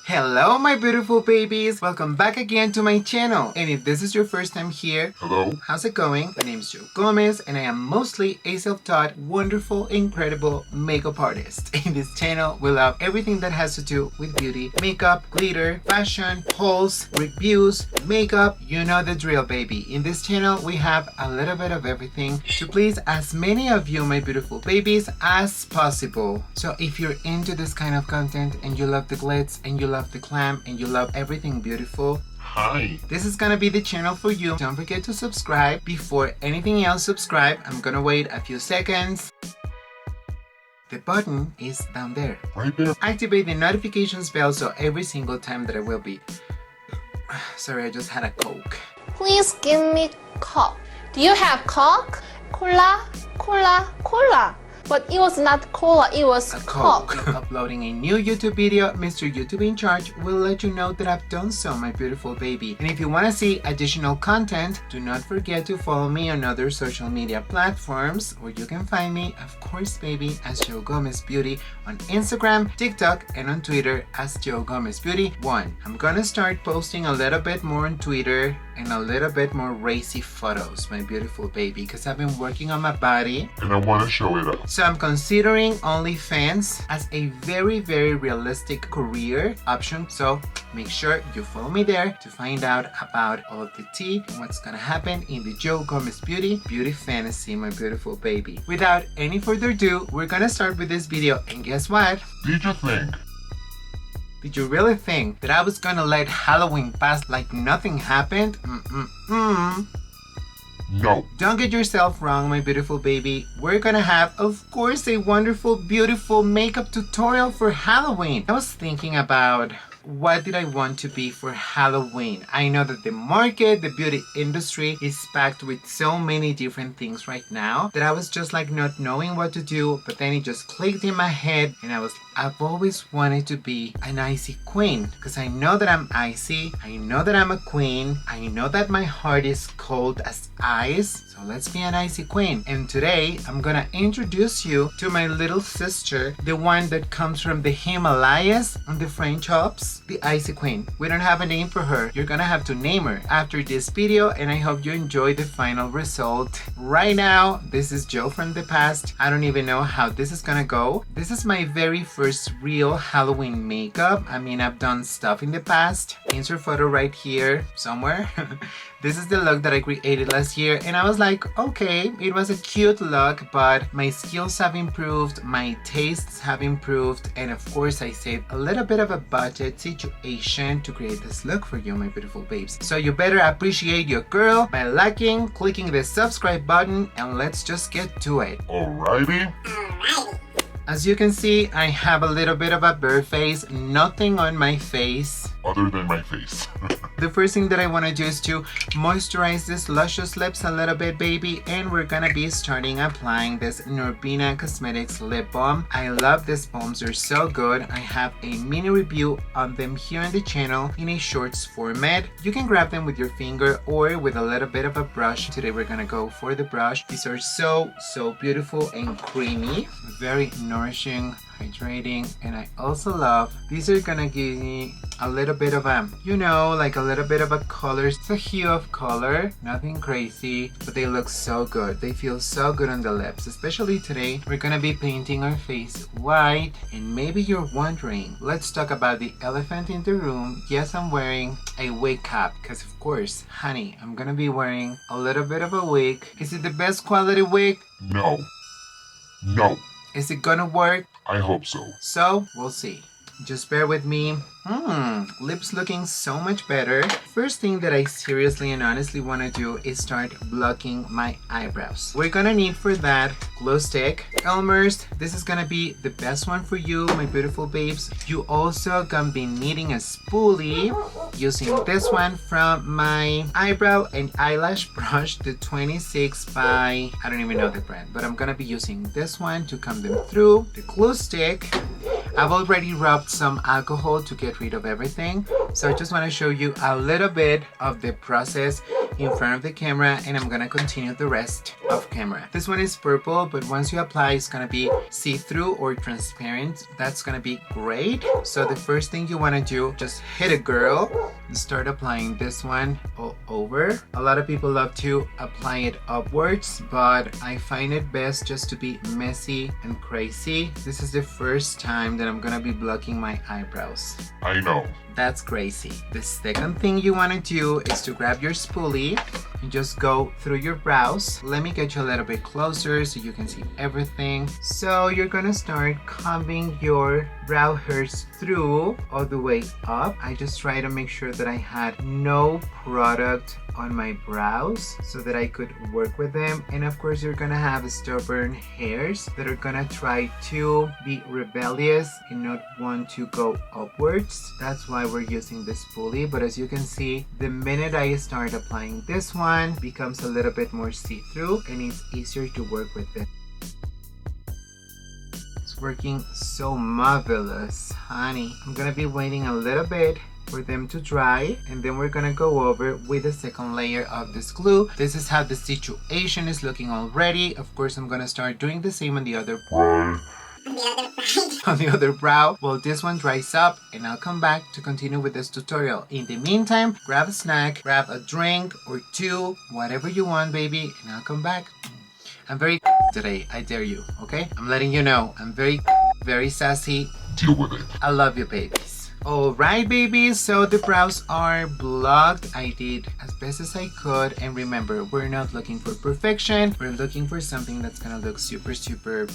Hello my beautiful babies, welcome back again to my channel, and if this is your first time here, hello, how's it going? My name is Joe Gomez and I am mostly a self-taught, wonderful, incredible makeup artist. In this channel we love everything that has to do with beauty, makeup, glitter, fashion, hauls, reviews, makeup, you know the drill baby. In this channel we have a little bit of everything to please as many of you my beautiful babies as possible. So if you're into this kind of content and you love the glitz and you love the glam and you love everything beautiful, hi. this is gonna be the channel for you. Don't forget to subscribe. Before anything else, subscribe. I'm gonna wait a few seconds. The button is down there. Right there. Activate the notifications bell so every single time that I will be... Sorry, I just had a Coke. Please give me Coke. Do you have Coke? Cola, cola, cola. But it was not cola, it was A Coke. Coke. Uploading a new YouTube video, Mr. YouTube in charge will let you know that I've done so, my beautiful baby. And if you want to see additional content, do not forget to follow me on other social media platforms where you can find me, of course, baby, as Joe Gomez Beauty on Instagram, TikTok, and on Twitter as Joe Gomez Beauty 1. I'm gonna start posting a little bit more on Twitter and a little bit more racy photos, my beautiful baby, because I've been working on my body And I want to show it up. so I'm considering OnlyFans as a very realistic career option. So make sure you follow me there to find out about all of the tea and what's gonna happen in the Joe Gomez Beauty fantasy, my beautiful baby. Without any further ado, we're gonna start with this video, and guess what? Did you think? Did you really think that I was gonna let Halloween pass like nothing happened? No. Don't get yourself wrong, my beautiful baby. We're gonna have, of course, a wonderful, beautiful makeup tutorial for Halloween. I was thinking about what did I want to be for Halloween. I know that the market, the beauty industry is packed with so many different things right now that I was just like not knowing what to do, but then it just clicked in my head and I've always wanted to be an icy queen because I know that I'm icy, I know that I'm a queen, I know that my heart is cold as ice, so let's be an icy queen. And today I'm gonna introduce you to my little sister, the one that comes from the Himalayas and the French Alps, the icy queen. We don't have a name for her. You're gonna have to name her after this video, and I hope you enjoy the final result. Right now, this is Joe from the past. I don't even know how this is gonna go. This is my very first real Halloween makeup. I mean, I've done stuff in the past. Insert photo right here somewhere. This is the look that I created last year, and I was like, okay, it was a cute look, but my skills have improved, my tastes have improved, and of course I saved a little bit of a budget situation to create this look for you, my beautiful babes. So you better appreciate your girl by liking, clicking the subscribe button, and let's just get to it. Alrighty. As you can see, I have a little bit of a bare face, nothing on my face. Other than my face. The first thing that I want to do is to moisturize this luscious lips a little bit, baby, and we're gonna be starting applying this Nurbina Cosmetics lip balm. I love these balms, they're so good. I have a mini review on them here on the channel in a shorts format. You can grab them with your finger or with a little bit of a brush. Today we're gonna go for the brush. These are so beautiful and creamy, very nourishing, hydrating, and I also love these are gonna give me a little bit of a, you know, like a little bit of a color. It's a hue of color, nothing crazy, but they look so good. They feel so good on the lips. Especially today, we're gonna be painting our face white, and maybe you're wondering, let's talk about the elephant in the room. Yes, I'm wearing a wig cap because of course, honey, I'm gonna be wearing a little bit of a wig. Is it the best quality wig? No. No. Is it gonna work? I hope so. So, we'll see. Just bear with me. Lips looking so much better. First thing that I seriously and honestly want to do is start blocking my eyebrows. We're gonna need for that glow stick. Elmer's, this is gonna be the best one for you, my beautiful babes. You also gonna be needing a spoolie using this one from my eyebrow and eyelash brush, the 26 by, I don't even know the brand, but I'm gonna be using this one to comb them through. The glue stick, I've already rubbed some alcohol to get rid of everything, so I just want to show you a little bit of the process in front of the camera, and I'm gonna continue the rest off camera. This one is purple, but once you apply, it's gonna be see-through or transparent. That's gonna be great. So the first thing you wanna do, just hit it, girl, and start applying this one all over. A lot of people love to apply it upwards, but I find it best just to be messy and crazy. This is the first time that I'm gonna be blocking my eyebrows. I know. That's crazy. The second thing you want to do is to grab your spoolie and just go through your brows. Let me get you a little bit closer so you can see everything. So you're gonna start combing your brow hairs through all the way up. I just try to make sure that I had no product on my brows so that I could work with them. And of course, you're gonna have stubborn hairs that are gonna try to be rebellious and not want to go upwards. That's why we're using this spoolie. But as you can see, the minute I start applying this one, becomes a little bit more see-through and it's easier to work with it. It's working so marvelous, honey. I'm gonna be waiting a little bit for them to dry, and then we're gonna go over with the second layer of this glue. This is how the situation is looking already. Of course, I'm gonna start doing the same on the other on the other brow. Well, this one dries up and I'll come back to continue with this tutorial. In the meantime, grab a snack, grab a drink or two, whatever you want, baby, and I'll come back. I'm very today, I dare you, okay? I'm letting you know, I'm very sassy. Deal with it. I love you, babies. Alright, babies, so the brows are blocked. I did as best as I could, and remember, we're not looking for perfection. We're looking for something that's gonna look super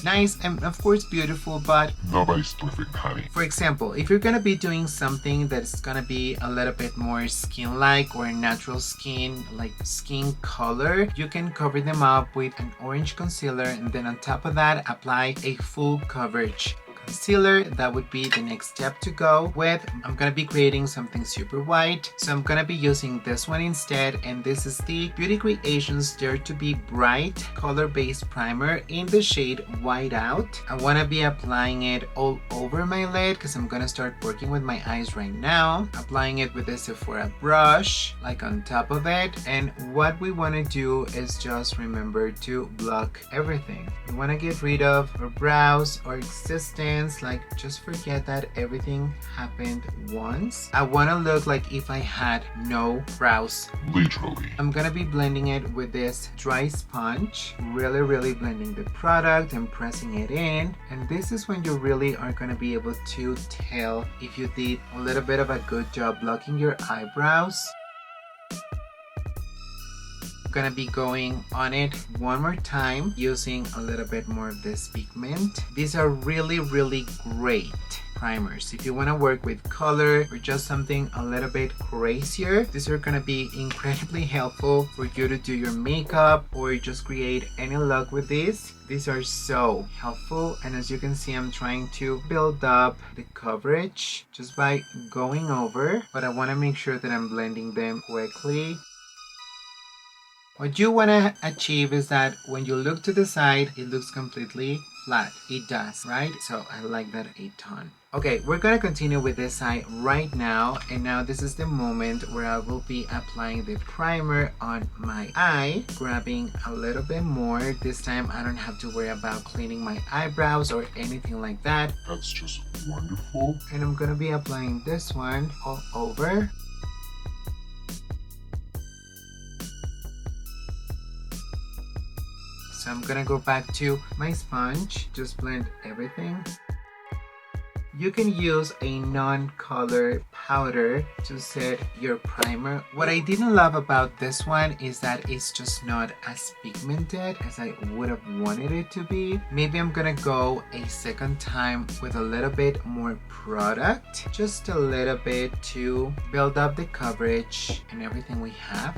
nice and of course beautiful. But Nobody's perfect, honey. for example, if you're gonna be doing something that's gonna be a little bit more skin-like or natural skin, like skin color, you can cover them up with an orange concealer, and then on top of that, apply a full coverage concealer. That would be the next step to go with. I'm gonna be creating something super white, so I'm gonna be using this one instead, and this is the Beauty Creations Dare to Be Bright color-based primer in the shade White Out. I want to be applying it all over my lid because I'm gonna start working with my eyes right now, applying it with a Sephora brush like on top of it. And what we want to do is just remember to block everything. We want to get rid of our brows or existence. Like, just forget that everything happened once. I want to look like if I had no brows. Literally. I'm gonna be blending it with this dry sponge, really blending the product and pressing it in. And this is when you really are gonna be able to tell if you did a little bit of a good job blocking your eyebrows. Gonna be going on it one more time using a little bit more of this pigment. These are really great primers. If you want to work with color or just something a little bit crazier, these are gonna be incredibly helpful for you to do your makeup or just create any look with these. These are so helpful, and as you can see, I'm trying to build up the coverage just by going over, but I want to make sure that I'm blending them quickly. What you want to achieve is that when you look to the side, it looks completely flat. It does, right? So I like that a ton. Okay, we're gonna continue with this side right now, and now this is the moment where I will be applying the primer on my eye, grabbing a little bit more. This time I don't have to worry about cleaning my eyebrows or anything like that. That's just wonderful. And I'm gonna be applying this one all over. So I'm gonna go back to my sponge, just blend everything. You can use a non-color powder to set your primer. What I didn't love about this one is that it's just not as pigmented as I would have wanted it to be. Maybe I'm gonna go a second time with a little bit more product, just a little bit to build up the coverage and everything we have.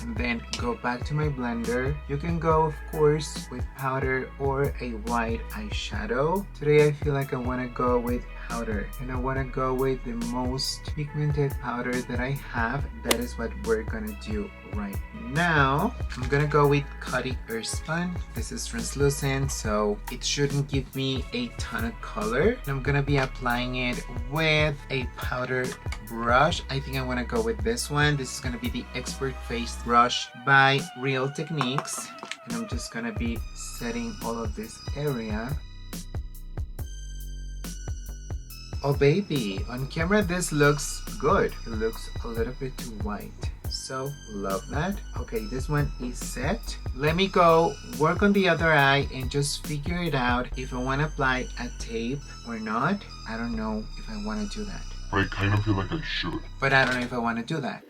And then go back to my blender. You can go, of course, with powder or a white eyeshadow. Today I feel like I want to go with powder. And I want to go with the most pigmented powder that I have. That is what we're gonna do right now. I'm gonna go with Coty Earthspun. This is translucent, so it shouldn't give me a ton of color. And I'm gonna be applying it with a powder brush. I think I want to go with this one. This is gonna be the Expert Face Brush by Real Techniques. And I'm just gonna be setting all of this area. Oh baby, on camera this looks good. It looks a little bit too white. So love that. Okay, this one is set. Let me go work on the other eye and just figure it out if I want to apply a tape or not. I don't know if I want to do that. But I kind of feel like I should. But I don't know if I want to do that.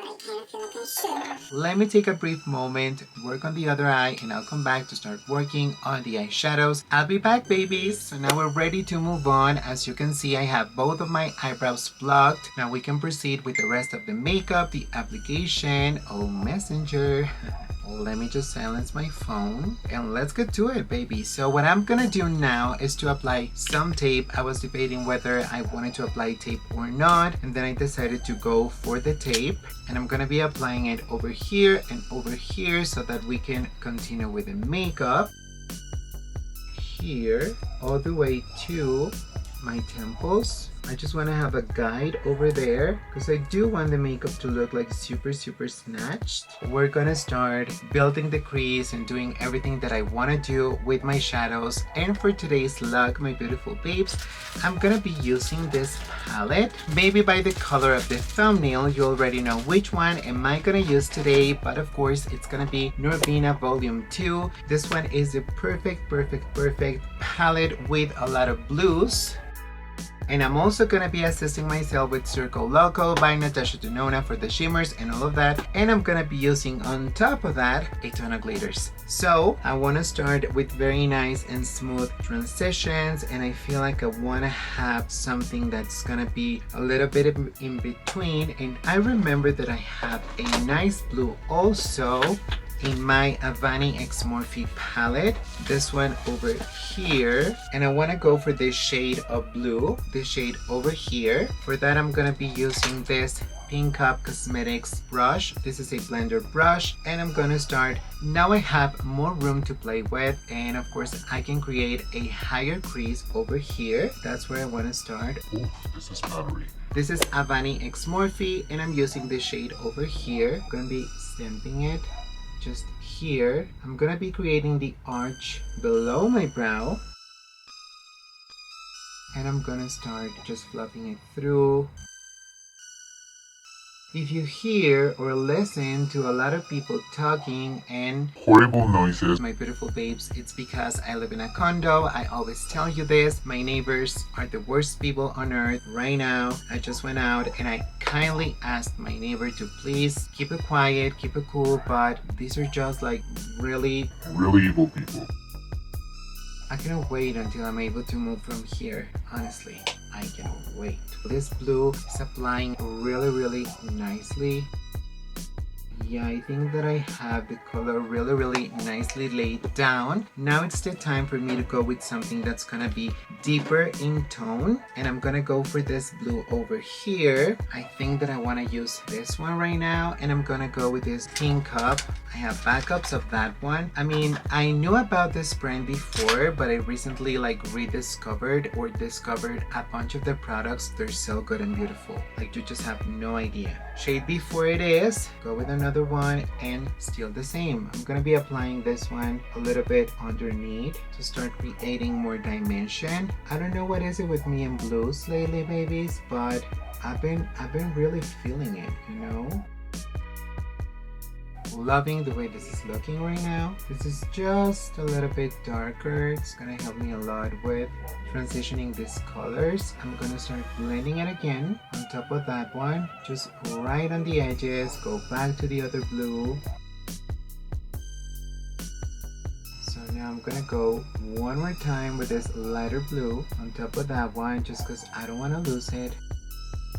Let me take a brief moment, work on the other eye, and I'll come back to start working on the eyeshadows. I'll be back, babies. So now we're ready to move on. As you can see, I have both of my eyebrows blocked. Now we can proceed with the rest of the makeup, the application. Oh, Messenger. Let me just silence my phone and let's get to it, baby. So what I'm gonna do now is to apply some tape. I was debating whether I wanted to apply tape or not, and then I decided to go for the tape, and I'm gonna be applying it over here and over here so that we can continue with the makeup. Here all the way to my temples. I just want to have a guide over there because I do want the makeup to look like super snatched. We're gonna start building the crease and doing everything that I want to do with my shadows. And for today's look, my beautiful babes, I'm gonna be using this palette. Maybe by the color of the thumbnail you already know which one am I gonna use today, but of course it's gonna be Norvina Volume 2. This one is the perfect palette with a lot of blues. And I'm also gonna be assisting myself with Circo Loco by Natasha Denona for the shimmers and all of that. And I'm gonna be using on top of that a ton of glitters. So I wanna start with very nice and smooth transitions, and I feel like I wanna have something that's gonna be a little bit in between. And I remember that I have a nice blue also in my Avani X Morphe palette, this one over here, and I want to go for this shade of blue, this shade over here. For that I'm gonna be using this Pink Cup Cosmetics brush. This is a blender brush, and I'm gonna start. Now I have more room to play with, and of course I can create a higher crease over here. That's where I want to start. Oh, this is powdery. This is Avani X Morphe, and I'm using this shade over here. I'm gonna be stamping it just here. I'm gonna be creating the arch below my brow, and I'm gonna start just fluffing it through. If you hear or listen to a lot of people talking and horrible noises, my beautiful babes, it's because I live in a condo. I always tell you this. My neighbors are the worst people on earth. Right now, I just went out and I kindly asked my neighbor to please keep it quiet, keep it cool, but these are just like really evil people. I cannot wait until I'm able to move from here. Honestly, I cannot wait. This blue is applying really nicely. Yeah, I think that I have the color really nicely laid down. Now it's the time for me to go with something that's gonna be deeper in tone, and I'm gonna go for this blue over here. I think that I want to use this one right now, and I'm gonna go with this Pink Cup. I have backups of that one. I mean, I knew about this brand before, but I recently like rediscovered or discovered a bunch of their products. They're so good and beautiful. Like, you just have no idea. Shade before it is, go with another one and still the same. I'm gonna be applying this one a little bit underneath to start creating more dimension. I don't know what is it with me and blues lately, babies, but I've been really feeling it, you know? Loving the way this is looking right now. This is just a little bit darker. It's gonna help me a lot with transitioning these colors. I'm gonna start blending it again on top of that one, just right on the edges. Go back to the other blue. So now I'm gonna go one more time with this lighter blue on top of that one, just because I don't want to lose it.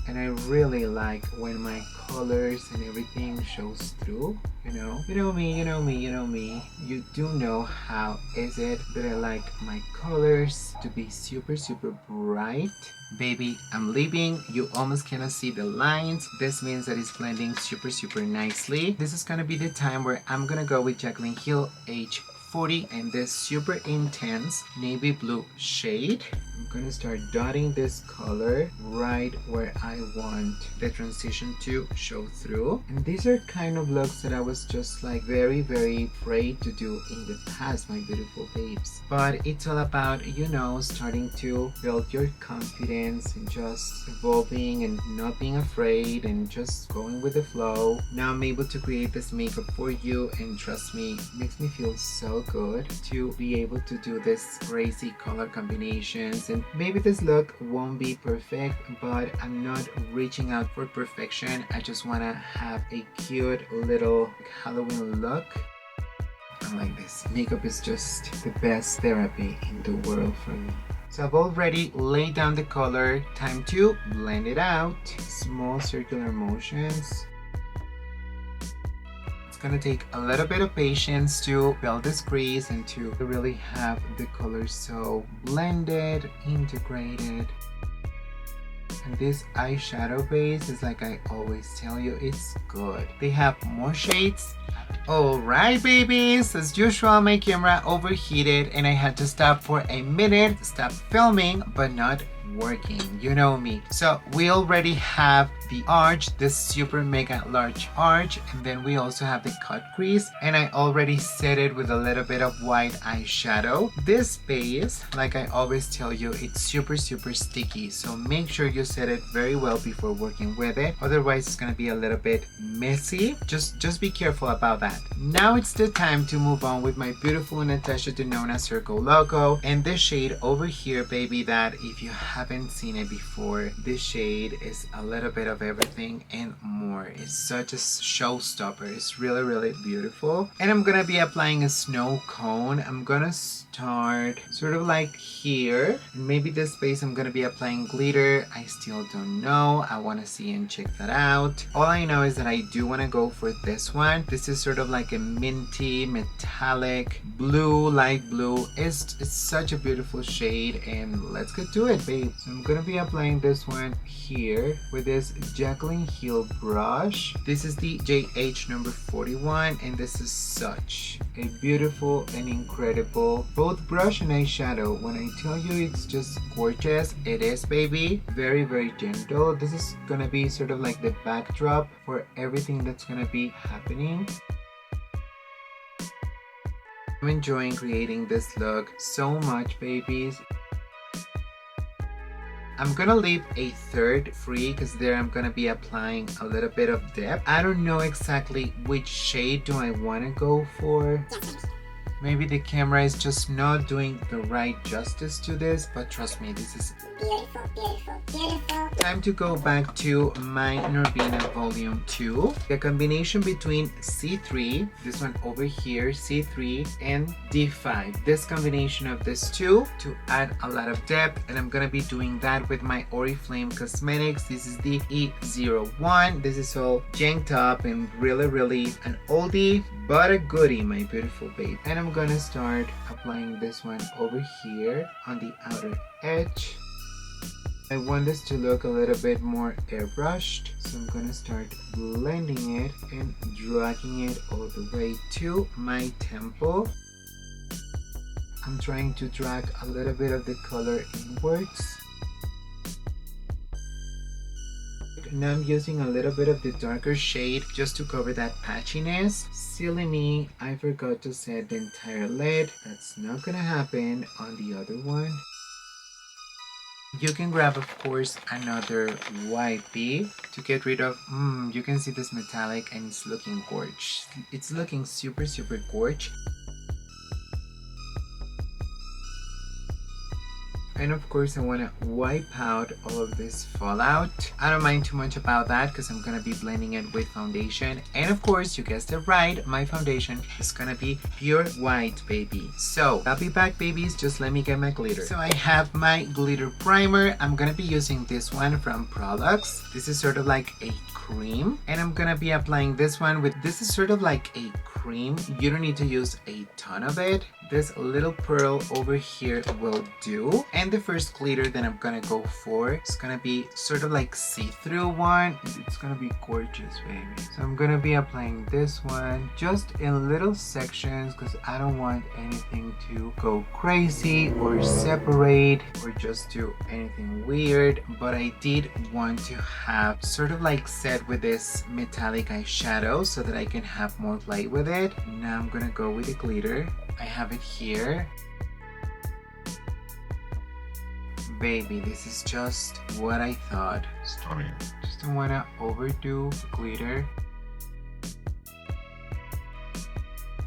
And I really like when my colors and everything shows through, you know. You know me, you know me, you know me. You do know how is it that I like my colors to be super, super bright. Baby, I'm leaving. You almost cannot see the lines. This means that it's blending super, super nicely. This is gonna be the time where I'm gonna go with Jaclyn Hill H40 and this super intense navy blue shade. I'm gonna start dotting this color right where I want the transition to show through. And these are kind of looks that I was just like very, very afraid to do in the past, my beautiful babes. But it's all about, you know, starting to build your confidence and just evolving and not being afraid and just going with the flow. Now I'm able to create this makeup for you, and trust me, it makes me feel so good to be able to do this crazy color combinations. And maybe this look won't be perfect, but I'm not reaching out for perfection. I just want to have a cute little Halloween look. I like this. Makeup is just the best therapy in the world for me. So I've already laid down the color. Time to blend it out. Small circular motions. It's gonna take a little bit of patience to build this crease and to really have the colors so blended, integrated. And this eyeshadow base is, like I always tell you, it's good. They have more shades. Alright babies, as usual my camera overheated and I had to stop for a minute, stop filming, but not working, you know me. So we already have the arch, this super mega large arch, and then we also have the cut crease, and I already set it with a little bit of white eyeshadow. This base, like I always tell you, it's super sticky, so make sure you set it very well before working with it, otherwise it's gonna be a little bit messy. Just be careful about that. Now it's the time to move on with my beautiful Natasha Denona Circle logo, and this shade over here, baby, that if you haven't seen it before, this shade is a little bit of everything and more. It's such a showstopper. It's really beautiful. And I'm gonna be applying a snow cone. I'm gonna start sort of like here, and maybe this space I'm gonna be applying glitter. I still don't know. I want to see and check that out. All I know is that I do want to go for this one. This is sort of like a minty metallic blue, light blue. It's such a beautiful shade, and let's get to it, babe. So I'm gonna be applying this one here with this Jaclyn Hill brush. This is the JH number 41, and this is such a beautiful and incredible both brush and eyeshadow. When I tell you it's just gorgeous, it is, baby. Very gentle. This is gonna be sort of like the backdrop for everything that's gonna be happening. I'm enjoying creating this look so much, babies. I'm gonna leave a third free because there I'm gonna be applying a little bit of depth. I don't know exactly which shade do I want to go for. Maybe the camera is just not doing the right justice to this, but trust me, this is beautiful. Time to go back to my Norvina Volume 2. The combination between C3, this one over here, C3, and D5. This combination of these two to add a lot of depth, and I'm gonna be doing that with my Oriflame Cosmetics. This is the E01. This is all janked up and really an oldie, but a goodie, my beautiful babe. And I'm gonna start applying this one over here on the outer edge. I want this to look a little bit more airbrushed, so I'm gonna start blending it and dragging it all the way to my temple. I'm trying to drag a little bit of the color inwards. Now I'm using a little bit of the darker shade just to cover that patchiness. Silly me, I forgot to set the entire lid. That's not gonna happen on the other one. You can grab, of course, another wipey to get rid of, you can see this metallic and it's looking gorge. It's looking super gorge. And of course I want to wipe out all of this fallout. I don't mind too much about that because I'm gonna be blending it with foundation. And of course, you guessed it right, my foundation is gonna be pure white, baby. So I'll be back, babies. Just let me get my glitter. So I have my glitter primer. I'm gonna be using this one from Prolux. This is sort of like a cream, and I'm gonna be applying this one with, this is sort of like a cream. You don't need to use a ton of it. This little pearl over here will do. And the first glitter that I'm gonna go for is gonna be sort of like see-through one. It's gonna be gorgeous, baby. So I'm gonna be applying this one just in little sections because I don't want anything to go crazy or separate or just do anything weird. But I did want to have sort of like set with this metallic eyeshadow so that I can have more play with it. Now I'm gonna go with the glitter. I have it here. Baby, this is just what I thought. Stunning. Just don't wanna overdo the glitter.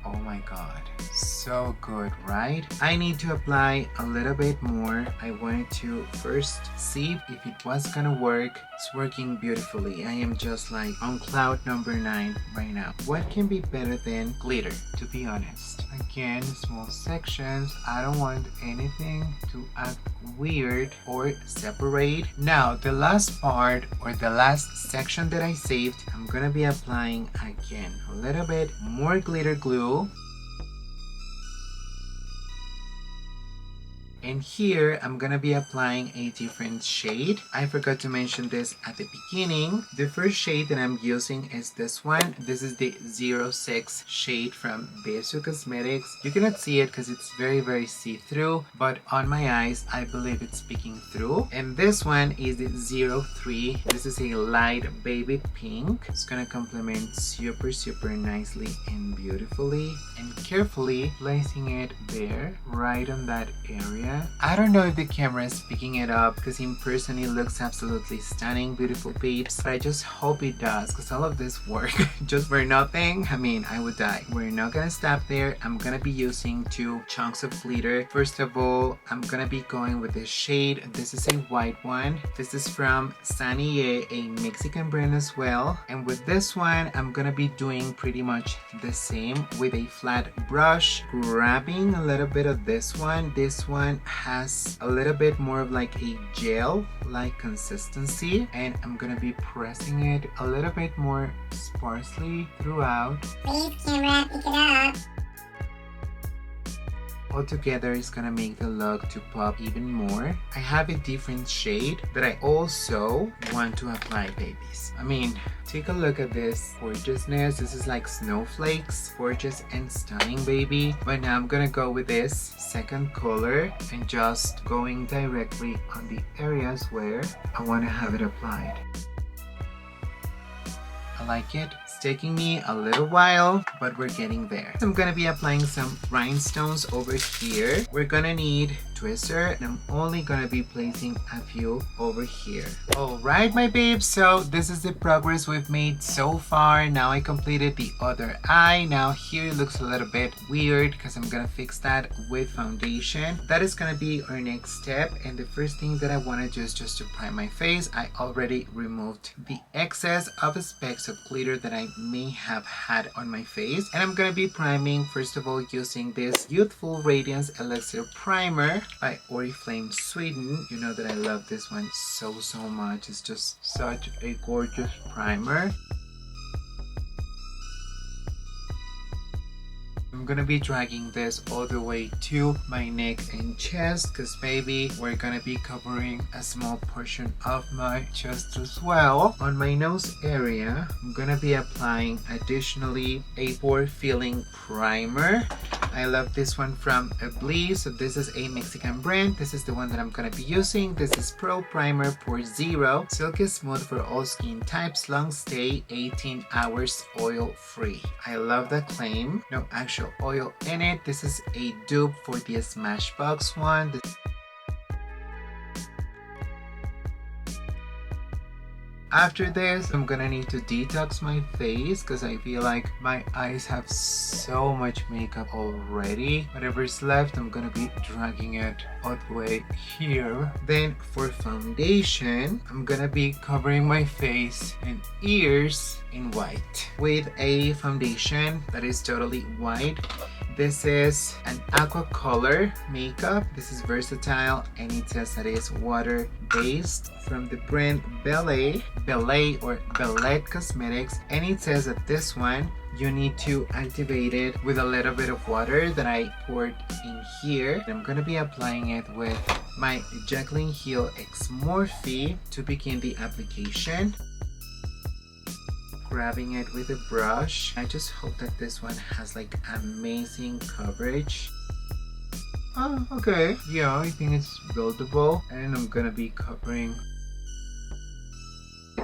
Oh my god, so good, right? I need to apply a little bit more. I wanted to first see if it was gonna work. It's working beautifully. I am just like on cloud number 9 right now. What can be better than glitter, to be honest? Again, small sections. I don't want anything to act weird or separate. Now, the last part or the last section that I saved, I'm gonna be applying again a little bit more glitter glue. And here I'm gonna be applying a different shade. I forgot to mention this at the beginning. The first shade that I'm using is this one. This is the 06 shade from Besu Cosmetics. You cannot see it because it's very see-through, but on my eyes I believe it's peeking through. And this one is the 03. This is a light baby pink. It's gonna complement super nicely and beautifully, and carefully placing it there, right on that area. I don't know if the camera is picking it up because in person it looks absolutely stunning, beautiful peeps, but I just hope it does because all of this work just for nothing. I mean, I would die. We're not gonna stop there. I'm gonna be using 2 chunks of glitter. First of all, I'm gonna be going with this shade. This is a white one. This is from Sanie, a Mexican brand as well. And with this one, I'm gonna be doing pretty much the same with a flat brush, grabbing a little bit of this one. This one has a little bit more of like a gel like consistency, and I'm gonna be pressing it a little bit more sparsely throughout. Please, camera, pick it up. Altogether, it's gonna make the look to pop even more. I have a different shade that I also want to apply, babies. I mean, take a look at this gorgeousness. This is like snowflakes, gorgeous and stunning, baby. But now I'm gonna go with this second color and just going directly on the areas where I want to have it applied. I like it. It's taking me a little while, but we're getting there. I'm gonna be applying some rhinestones over here. We're gonna need twister, and I'm only gonna be placing a few over here. Alright, my babes, so this is the progress we've made so far. Now I completed the other eye. Now here it looks a little bit weird because I'm gonna fix that with foundation. That is gonna be our next step, and the first thing that I want to do is just to prime my face. I already removed the excess of specks of glitter that I may have had on my face, and I'm gonna be priming first of all using this Youthful Radiance Elixir Primer by Oriflame Sweden. You know that I love this one so much. It's just such a gorgeous primer. I'm gonna be dragging this all the way to my neck and chest because baby, we're gonna be covering a small portion of my chest as well. On my nose area, I'm gonna be applying additionally a pore filling primer. I love this one from Eblis. So this is a Mexican brand. This is the one that I'm gonna be using. This is Pearl Primer Pore Zero. Silky smooth for all skin types. Long stay, 18 hours, oil free. I love the claim. No actual oil in it. This is a dupe for the Smashbox one. After this, I'm gonna need to detox my face because I feel like my eyes have so much makeup already. Whatever's left, I'm gonna be dragging it all the way here. Then for foundation, I'm gonna be covering my face and ears in white with a foundation that is totally white. This is an aqua color makeup. This is versatile and it says that it's water based from the brand Belay or Belette Cosmetics, and it says that this one you need to activate it with a little bit of water that I poured in here. I'm gonna be applying it with my Jaclyn Hill X Morphe to begin the application. Grabbing it with a brush. I just hope that this one has like amazing coverage. Oh, okay. Yeah, I think it's buildable. And I'm gonna be covering.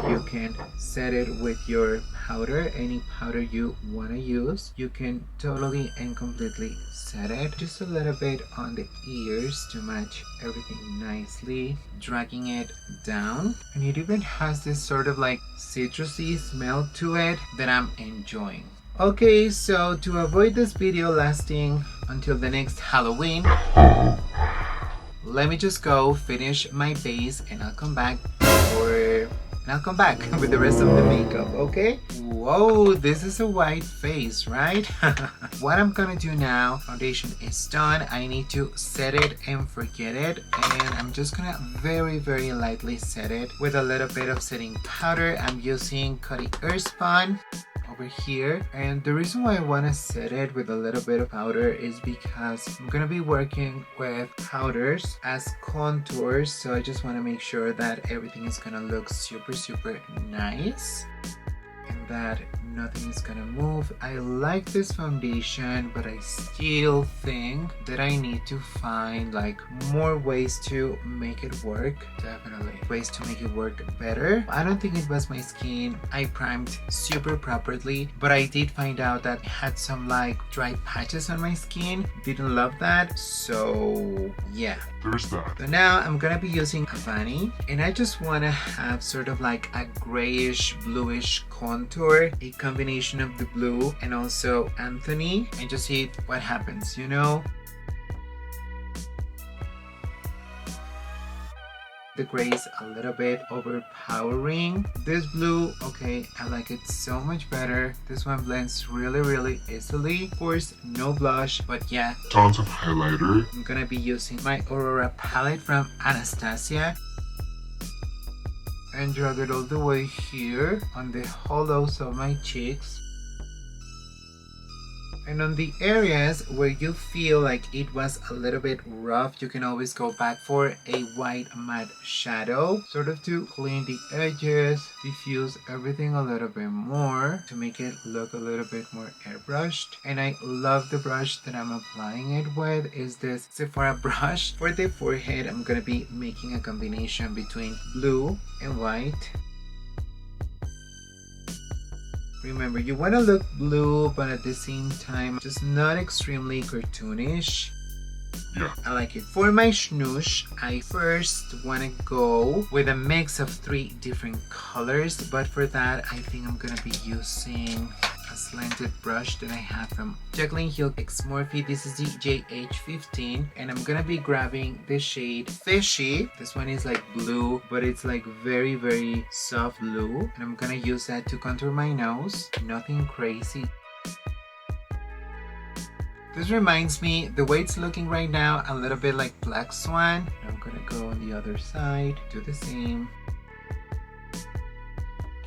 You can set it with your powder, any powder you want to use. You can totally and completely set it. Just a little bit on the ears to match everything nicely. Dragging it down. And it even has this sort of like citrusy smell to it that I'm enjoying. Okay, so to avoid this video lasting until the next Halloween, let me just go finish my base and I'll come back with the rest of the makeup, okay? Whoa, this is a white face, right? What I'm gonna do now, foundation is done. I need to set it and forget it. And I'm just gonna very, very lightly set it with a little bit of setting powder. I'm using Coty Airspun over here, and the reason why I want to set it with a little bit of powder is because I'm gonna be working with powders as contours, so I just want to make sure that everything is gonna look super nice and that nothing is gonna move. I like this foundation, but I still think that I need to find like more ways to make it work. Definitely ways to make it work better. I don't think it was my skin. I primed super properly, but I did find out that I had some like dry patches on my skin. Didn't love that, so yeah. There's that. So now I'm gonna be using Avani, and I just want to have sort of like a grayish bluish contour, a combination of the blue and also Anthony, and just see what happens, you know. The gray is a little bit overpowering. This blue, okay, I like it so much better. This one blends really easily. Of course, no blush, but yeah. Tons of highlighter. I'm gonna be using my Aurora palette from Anastasia and drag it all the way here on the hollows of my cheeks. And on the areas where you feel like it was a little bit rough, you can always go back for a white matte shadow, sort of to clean the edges, diffuse everything a little bit more to make it look a little bit more airbrushed. And I love the brush that I'm applying it with is this Sephora brush. For the forehead, I'm gonna be making a combination between blue and white. Remember, you want to look blue, but at the same time, just not extremely cartoonish. Yeah. I like it. For my snoosh, I first want to go with a mix of 3 different colors, but for that, I think I'm going to be using a slanted brush that I have from Jaclyn Hill X Morphe. This is the JH15, and I'm gonna be grabbing the shade Fishy. This one is like blue, but it's like very soft blue, and I'm gonna use that to contour my nose. Nothing crazy. This reminds me, the way it's looking right now, a little bit like Black Swan. I'm gonna go on the other side, do the same.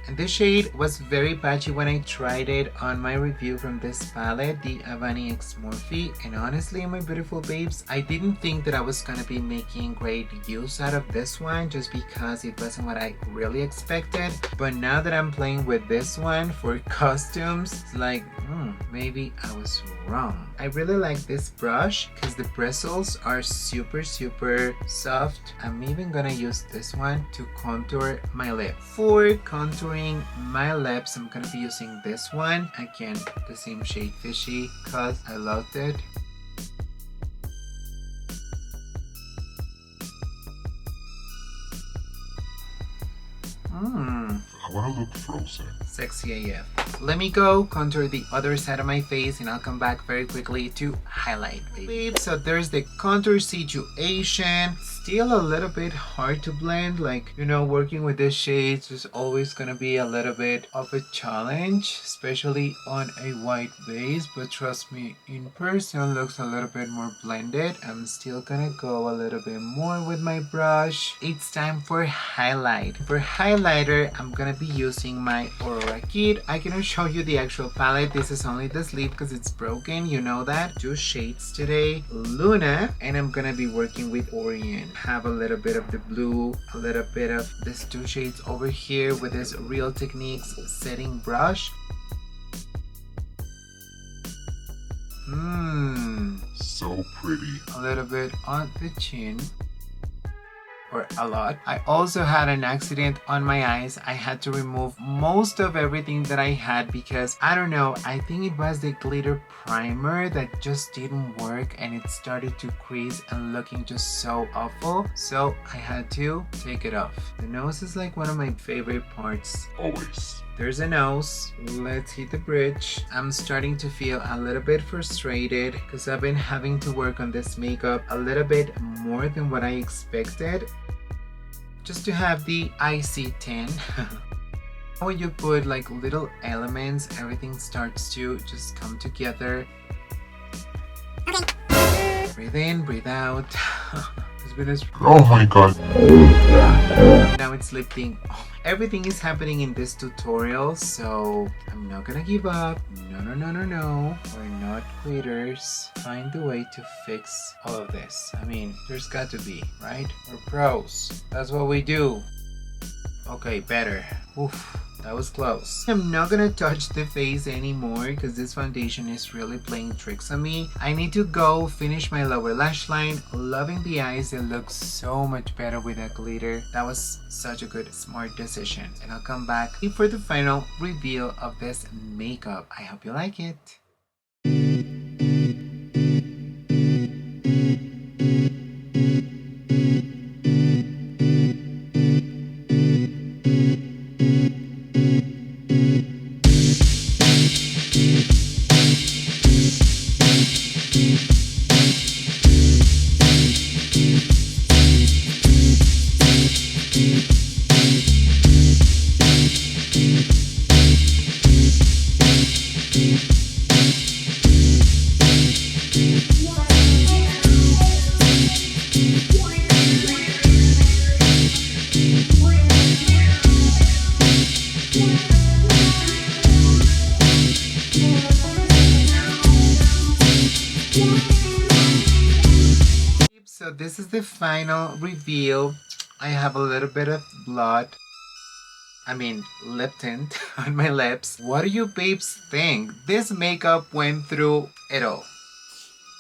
And this shade was very patchy when I tried it on my review from this palette, the Avani X Morphe. And honestly, my beautiful babes, I didn't think that I was gonna be making great use out of this one just because it wasn't what I really expected. But now that I'm playing with this one for costumes, it's like, maybe I was wrong. I really like this brush because the bristles are super soft. I'm even gonna use this one to contour my lip. For contouring my lips, I'm gonna be using this one. Again, the same shade Fishy because I loved it. I want to look frozen. Sexy AF. Let me go contour the other side of my face and I'll come back very quickly to highlight, baby. So there's the contour situation. Still a little bit hard to blend. Like, you know, working with these shades is always gonna be a little bit of a challenge, especially on a white base. But trust me, in person looks a little bit more blended. I'm still gonna go a little bit more with my brush. It's time for highlight. For highlighter, I'm gonna be using my Aurora kit. I cannot show you the actual palette. This is only the sleeve because it's broken, you know that. 2 shades today, Luna, and I'm gonna be working with Orient. Have a little bit of the blue, a little bit of these 2 shades over here with this Real Techniques setting brush. So pretty. A little bit on the chin. Or a lot. I also had an accident on my eyes. I had to remove most of everything that I had because I don't know, I think it was the glitter primer that just didn't work and it started to crease and looking just so awful. So I had to take it off. The nose is like one of my favorite parts. Always. There's a nose. Let's hit the bridge. I'm starting to feel a little bit frustrated because I've been having to work on this makeup a little bit more than what I expected. Just to have the IC10. When you put like little elements, everything starts to just come together. Okay. Breathe in, breathe out. Oh my god. Now it's lifting. Everything is happening in this tutorial, so I'm not gonna give up. No. We're not quitters. Find the way to fix all of this. I mean, there's got to be, right? We're pros. That's what we do. Okay, better. Oof. That was close. I'm not gonna touch the face anymore because this foundation is really playing tricks on me. I need to go finish my lower lash line. Loving the eyes, it looks so much better with that glitter. That was such a good, smart decision. And I'll come back for the final reveal of this makeup. I hope you like it. So this is the final reveal. I have a little bit of lip tint on my lips. What do you babes think? This makeup went through it all.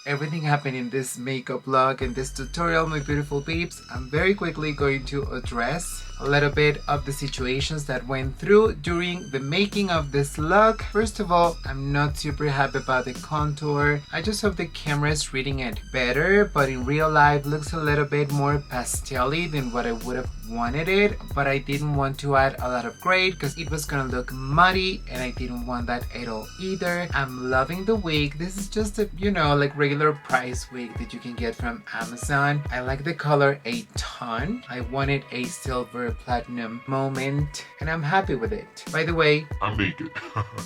Everything happened in this makeup look and this tutorial, my beautiful babes. I'm very quickly going to address a little bit of the situations that went through during the making of this look. First of all, I'm not super happy about the contour. I just hope the camera is reading it better, but in real life looks a little bit more pastel-y than what I would have wanted it. But I didn't want to add a lot of gray because it was gonna look muddy and I didn't want that at all either. I'm loving the wig. This is just a, like regular price wig that you can get from Amazon. I like the color a ton. I wanted a silver platinum moment and I'm happy with it. By the way, I'm naked.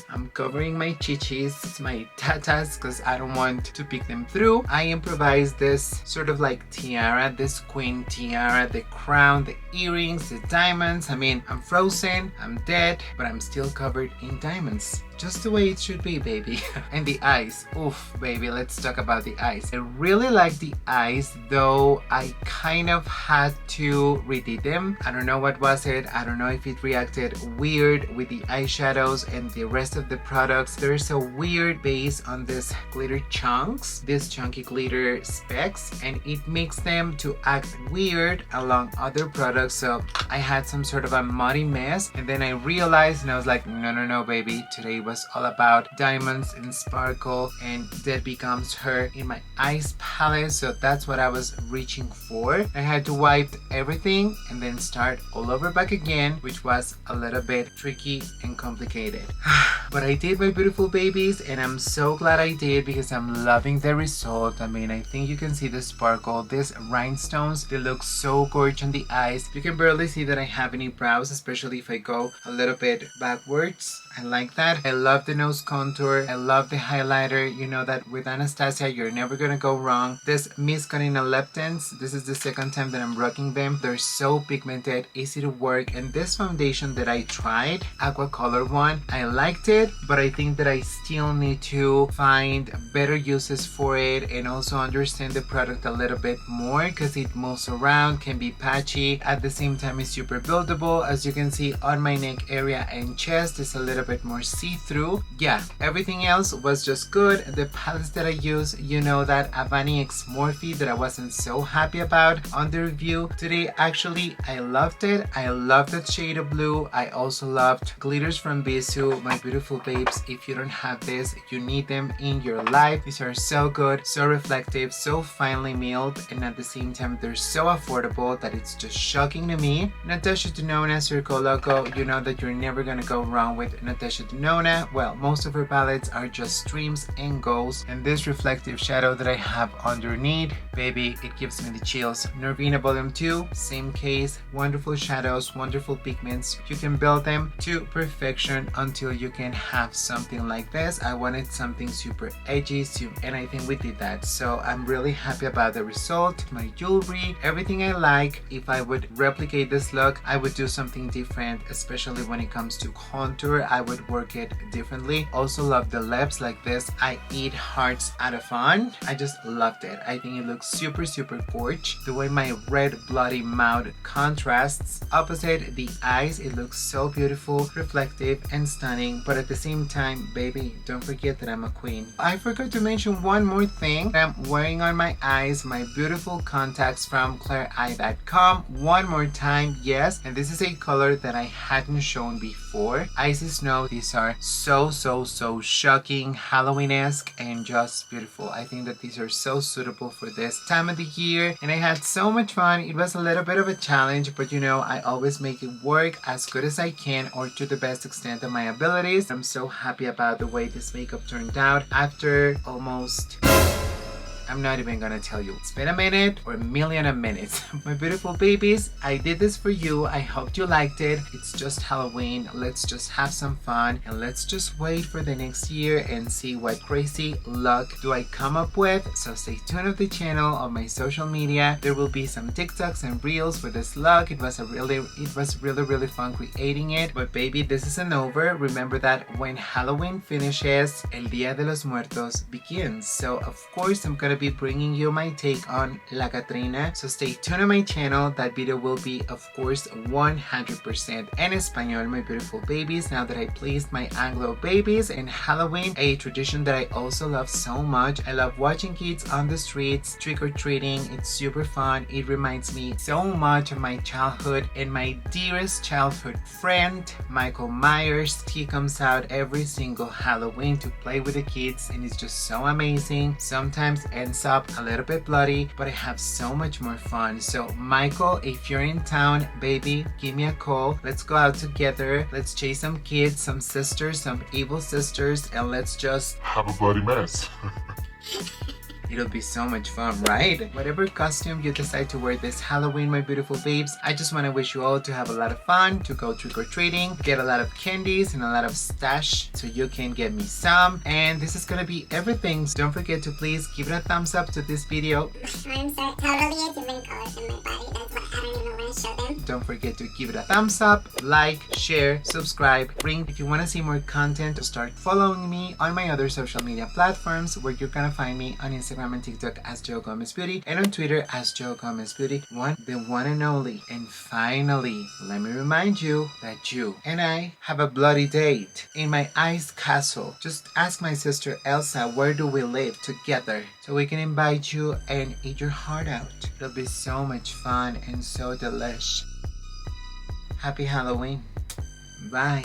I'm covering my chichis, my tatas, because I don't want to pick them through. I improvised this sort of like tiara, this queen tiara, the crown, the earrings, the diamonds. I mean, I'm frozen, I'm dead, but I'm still covered in diamonds. Just the way it should be, baby. And the eyes. Oof, baby, let's talk about the eyes. I really like the eyes, though I kind of had to redid them. I don't know what was it. I don't know if it reacted weird with the eyeshadows and the rest of the products. There's a weird base on this glitter chunks, this chunky glitter specks, and it makes them to act weird along other products. So I had some sort of a muddy mess, and then I realized and I was like, no, baby, today it was all about diamonds and sparkle, and that becomes her in my eyes palette, so that's what I was reaching for. I had to wipe everything and then start all over back again, which was a little bit tricky and complicated. But I did, my beautiful babies, and I'm so glad I did because I'm loving the result. I mean, I think you can see the sparkle. These rhinestones, they look so gorgeous on the eyes. You can barely see that I have any brows, especially if I go a little bit backwards. I like that. I love the nose contour. I love the highlighter. You know that with Anastasia, you're never gonna go wrong. This Miss Corina Leptons, this is the second time that I'm rocking them. They're so pigmented, easy to work. And this foundation that I tried, Aqua Color one, I liked it, but I think that I still need to find better uses for it and also understand the product a little bit more because it moves around, can be patchy. At the same time, it's super buildable. As you can see on my neck area and chest, it's a little bit more see-through. Yeah, everything else was just good. The palettes that I use, you know that Avani X Morphe that I wasn't so happy about on the review today. Actually, I loved it. I loved that shade of blue. I also loved glitters from Bisou. My beautiful babes, if you don't have this, you need them in your life. These are so good, so reflective, so finely milled, and at the same time they're so affordable that it's just shocking to me. Natasha Denona, Circo Loco, you know that you're never gonna go wrong with Natasha Denona. Well, most of her palettes are just streams and goals, and this reflective shadow that I have underneath, baby, it gives me the chills. Nervina Volume 2, same case, wonderful shadows, wonderful pigments. You can build them to perfection until you can have something like this. I wanted something super edgy, and I think we did that. So I'm really happy about the result. My jewelry, everything I like. If I would replicate this look, I would do something different, especially when it comes to contour. I would work it differently. Also love the lips like this. I eat hearts out of fun. I just loved it. I think it looks super gorgeous. The way my red bloody mouth contrasts opposite the eyes, it looks so beautiful, reflective and stunning, but at the same time, baby, don't forget that I'm a queen. I forgot to mention one more thing. I'm wearing on my eyes my beautiful contacts from claireye.com. One more time, yes, and this is a color that I hadn't shown before. Icy Snow. These are so shocking, Halloween-esque, and just beautiful. I think that these are so suitable for this time of the year, and I had so much fun. It was a little bit of a challenge, but you know, I always make it work as good as I can or to the best extent of my abilities. I'm so happy about the way this makeup turned out after almost... I'm not even gonna tell you. It's been a minute or a million of minutes. My beautiful babies, I did this for you. I hope you liked it. It's just Halloween. Let's just have some fun and let's just wait for the next year and see what crazy luck do I come up with. So stay tuned on the channel, on my social media. There will be some TikToks and reels with this look. It was really fun creating it. But baby, this isn't over. Remember that when Halloween finishes, El Día de los Muertos begins. So of course, I'm gonna be bringing you my take on La Catrina, so stay tuned on my channel. That video will be of course 100% en español, my beautiful babies, now that I pleased my Anglo babies. And Halloween, a tradition that I also love so much. I love watching kids on the streets trick-or-treating. It's super fun. It reminds me so much of my childhood and my dearest childhood friend Michael Myers. He comes out every single Halloween to play with the kids, and it's just so amazing. Sometimes ends up a little bit bloody, but I have so much more fun. So Michael, if you're in town, baby, give me a call. Let's go out together. Let's chase some kids, some sisters, some evil sisters, and let's just have a bloody mess. It'll be so much fun, right? Whatever costume you decide to wear this Halloween, my beautiful babes, I just want to wish you all to have a lot of fun, to go trick-or-treating, get a lot of candies and a lot of stash so you can get me some. And this is gonna be everything. So don't forget to please give it a thumbs up to this video. Arms are totally a different color from my body. That's why I don't even want to show them. Don't forget to give it a thumbs up, like, share, subscribe, ring. If you want to see more content, start following me on my other social media platforms, where you're gonna find me on Instagram and TikTok as Jo Gomez Beauty, and on Twitter as Jo Gomez Beauty, the one and only. And finally, let me remind you that you and I have a bloody date in my ice castle. Just ask my sister Elsa, where do we live together, so we can invite you and eat your heart out. It'll be so much fun and so delish. Happy Halloween. Bye.